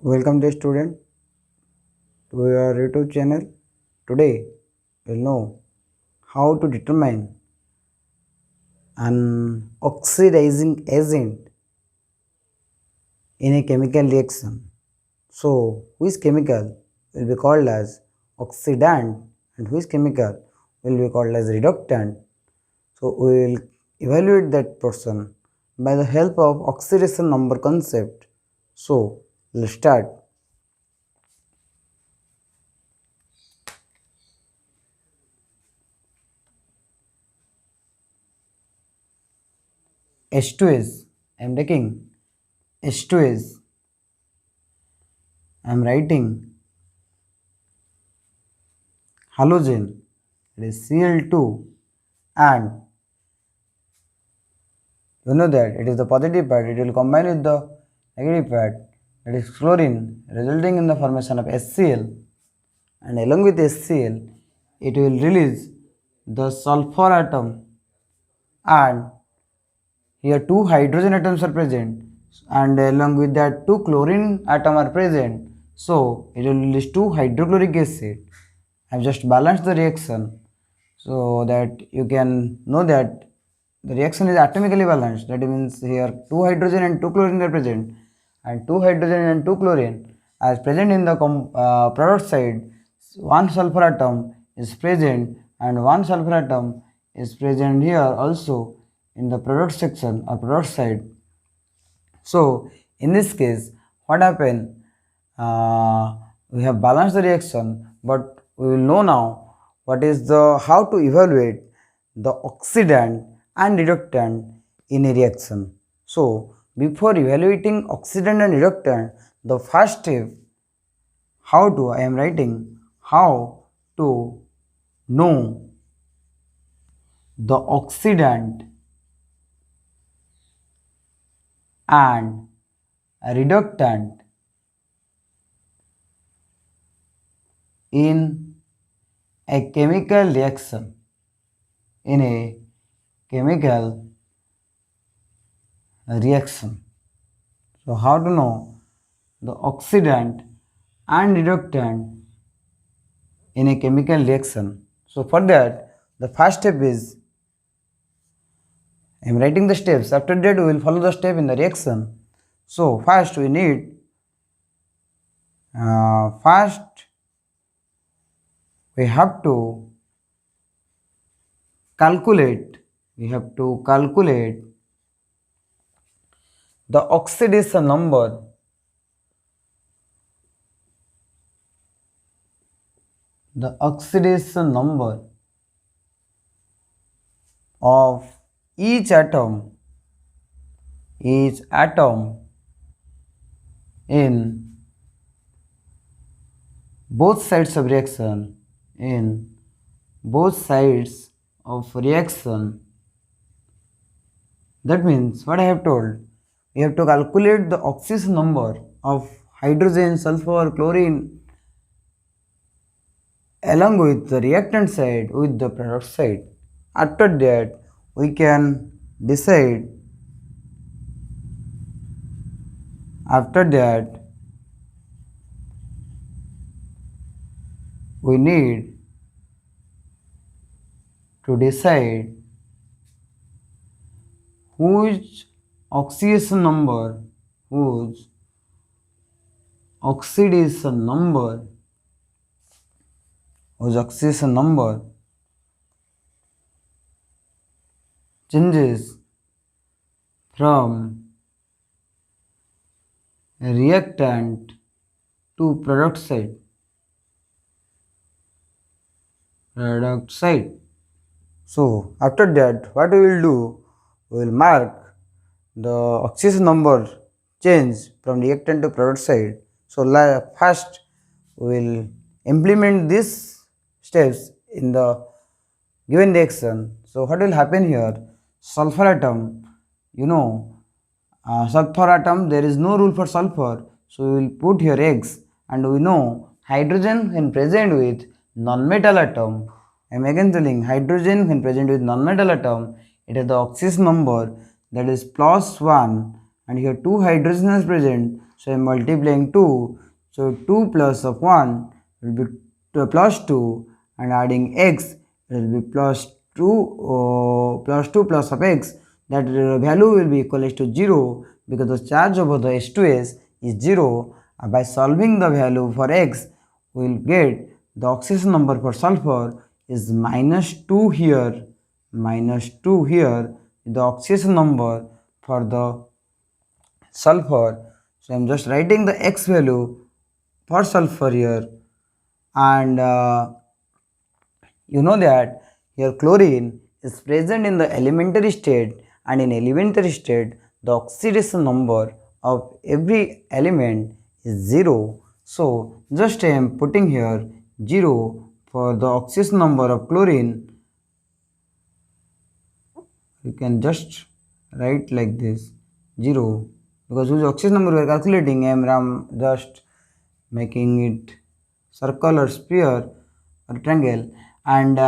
Welcome dear student to your YouTube channel. Today we'll know how to determine an oxidizing agent in a chemical reaction. So which chemical will be called as oxidant and which chemical will be called as reductant. So we will evaluate that person by the help of oxidation number concept. So let's start. H2 is I am taking H2 is I am writing halogen, it is Cl2, and you know that it is the positive part, it will combine with the negative part, that is chlorine, resulting in the formation of HCl, and along with HCl it will release the sulfur atom, and here two hydrogen atoms are present, and along with that two chlorine atoms are present, so it will release two hydrochloric acid. I have just balanced the reaction so that you can know that the reaction is atomically balanced. That means here two hydrogen and two chlorine are present, and two hydrogen and two chlorine are present in the product side. One sulfur atom is present and one sulfur atom is present here also in the product section or product side. So in this case, what happened? We have balanced the reaction, but we will know now what is the how to evaluate the oxidant and reductant in a reaction. So before evaluating oxidant and reductant, the first step I am writing how to know the oxidant and reductant in a chemical reaction. In a chemical reaction. So how to know the oxidant and reductant in a chemical reaction? So for that, the first step is I am writing the steps. After that, we will follow the step in the reaction. So first we need first we have to calculate the oxidation number of each atom in both sides of reaction That means what I have told, we have to calculate the oxidation number of hydrogen, sulfur, chlorine along with the reactant side with the product side. After that, we can decide. After that, we need to decide whose oxidation number changes from reactant to product side. So after that, what we will do, we will mark the oxidation number change from reactant to product side. So first we will implement these steps in the given reaction. So what will happen here? Sulfur atom, sulfur atom, there is no rule for sulfur, so we will put here X, and we know hydrogen when present with non-metal atom. I am again telling, hydrogen when present with non-metal atom, it has the oxidation number that is +1, and here two hydrogen is present, So I am multiplying 2. So 2 plus of 1 will be plus 2, and adding x will be plus 2 plus of x, that value will be equal to 0 because the charge over the H2S is 0. By solving the value for x, we will get the oxidation number for sulfur is -2 here, -2 here, the oxidation number for the sulfur. So I am just writing the x value for sulfur here, and you know that here chlorine is present in the elementary state, and in elementary state the oxidation number of every element is 0. So just I am putting here 0 for the oxidation number of chlorine. You can just write like this 0, because whose oxidation number we are calculating, I am just making it circle or sphere or triangle. And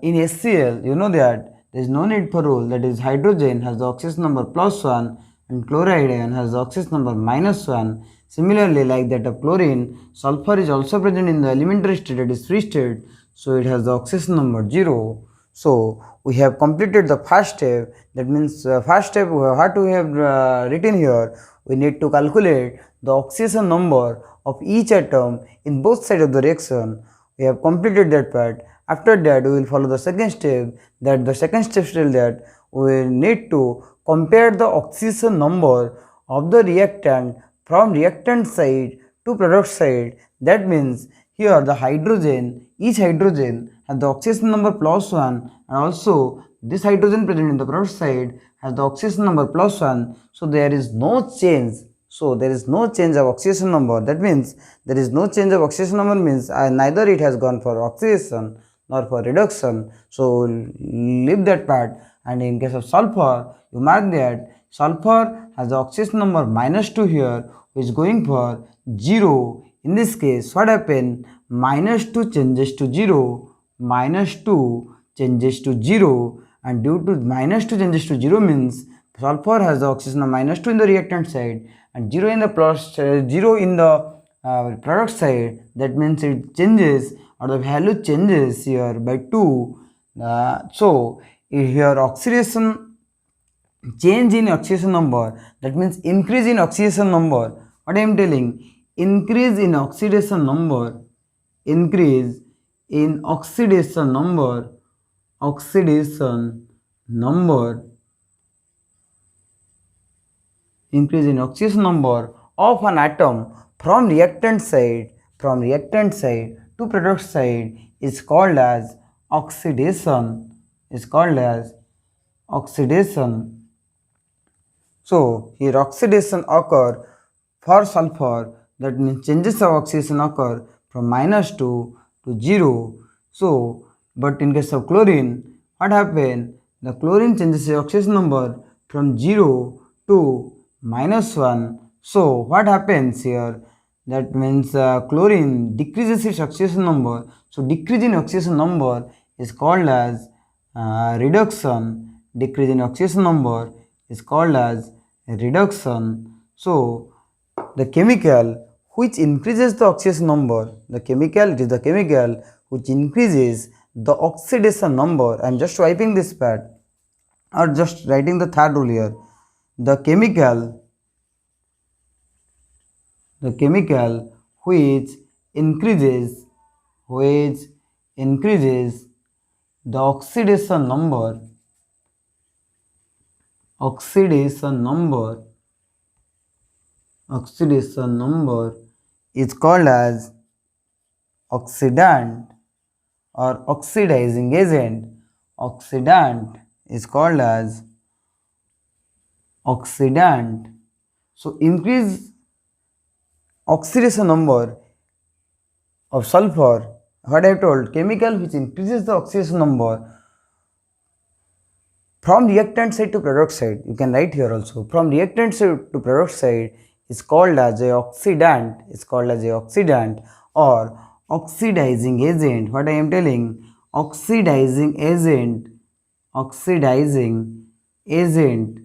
in HCl, you know that there is no need for rule, that is hydrogen has the oxidation number +1 and chloride ion has the oxidation number -1. Similarly, like that of chlorine, sulfur is also present in the elementary state, that is free state, so it has the oxidation number 0. So we have completed the first step. That means first step what we have written here, we need to calculate the oxidation number of each atom in both sides of the reaction. We have completed that part. After that we will follow the second step. That the second step is that we need to compare the oxidation number of the reactant from reactant side to product side. That means here the hydrogen, each hydrogen has the oxidation number +1, and also this hydrogen present in the product side has the oxidation number +1. So there is no change. So there is no change of oxidation number. That means there is no change of oxidation number means neither it has gone for oxidation nor for reduction. So leave that part. And in case of sulfur, you mark that sulfur has the oxidation number -2 here, which is going for 0. In this case, what happened? -2 changes to 0, -2 changes to 0, and due to -2 changes to 0 means sulfur has the oxidation number -2 in the reactant side and 0 in the product side. That means it changes, or the value changes here by 2. So here oxidation, change in oxidation number, that means increase in oxidation number. What I am telling, increase in oxidation number, increase in oxidation number, oxidation number, increase in oxidation number of an atom from reactant side to product side is called as oxidation, is called as oxidation. So here oxidation occur for sulfur, that means changes of oxidation occur from -2 to 0. So but in case of chlorine, what happened? The chlorine changes the oxidation number from 0 to -1. So what happens here? That means chlorine decreases its oxidation number. So decrease in oxidation number is called as reduction. Decrease in oxidation number is called as reduction. So the chemical which increases the oxidation number, it is the chemical which increases the oxidation number. I am just wiping this part or just writing the third rule here. The chemical which increases the oxidation number is called as oxidant or oxidizing agent. Oxidant is called as oxidant. So increase oxidation number of sulfur, what I have told, chemical which increases the oxidation number from reactant side to product side. You can write here also, from reactant side to product side is called as a oxidant, or oxidizing agent. What I am telling, oxidizing agent.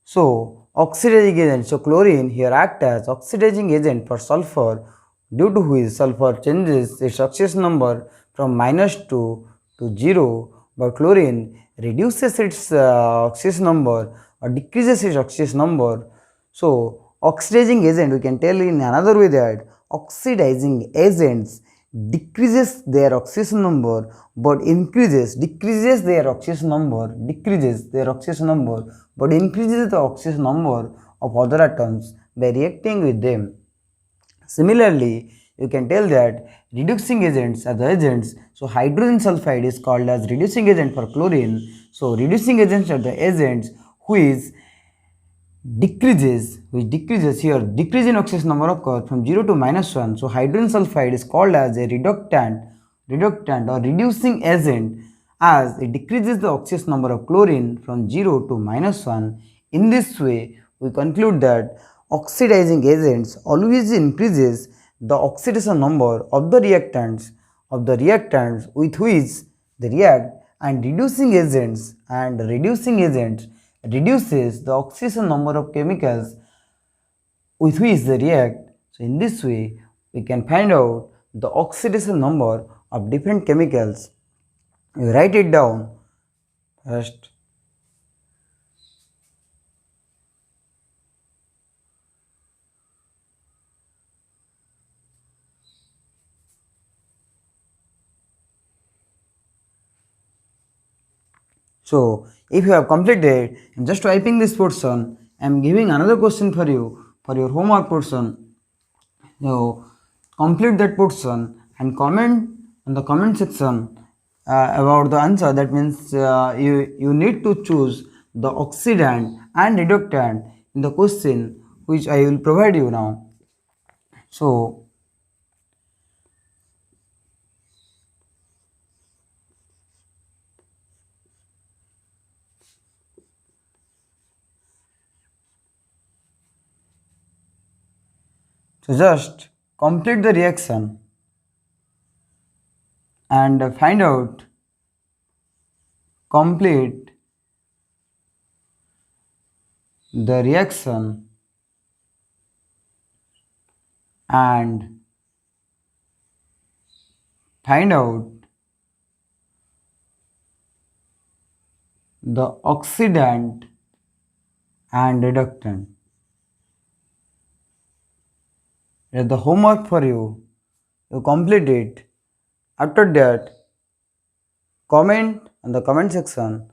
So oxidizing agent. So chlorine here act as oxidizing agent for sulfur, due to which sulfur changes its oxidation number from -2 to 0, but chlorine reduces its oxidation number or decreases its oxidation number. So oxidizing agent, we can tell in another way that oxidizing agents decreases their oxidation number but decreases their oxidation number, but increases the oxidation number of other atoms by reacting with them. Similarly, you can tell that reducing agents are the agents. So hydrogen sulfide is called as reducing agent for chlorine. So reducing agents are the agents which decreases here, decrease in oxidation number occurs from 0 to -1. So hydrogen sulfide is called as a reductant or reducing agent, as it decreases the oxidation number of chlorine from 0 to -1. In this way, we conclude that oxidizing agents always increases the oxidation number of the reactants with which they react, and reducing agents reduces the oxidation number of chemicals with which they react. So in this way, we can find out the oxidation number of different chemicals. We write it down first. So if you have completed, just typing this portion, I am giving another question for you for your homework portion. So complete that portion and comment in the comment section about the answer. That means you need to choose the oxidant and reductant in the question which I will provide you now. So just complete the reaction and find out complete the reaction and find out the oxidant and reductant. That's the homework for you. You complete it. After that, comment in the comment section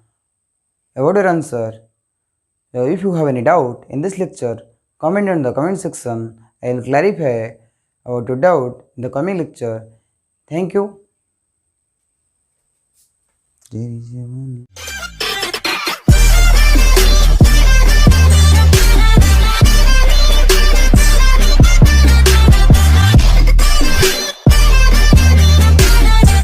about your answer. If you have any doubt in this lecture, comment in the comment section. I will clarify about your doubt in the coming lecture. Thank you. There is a one.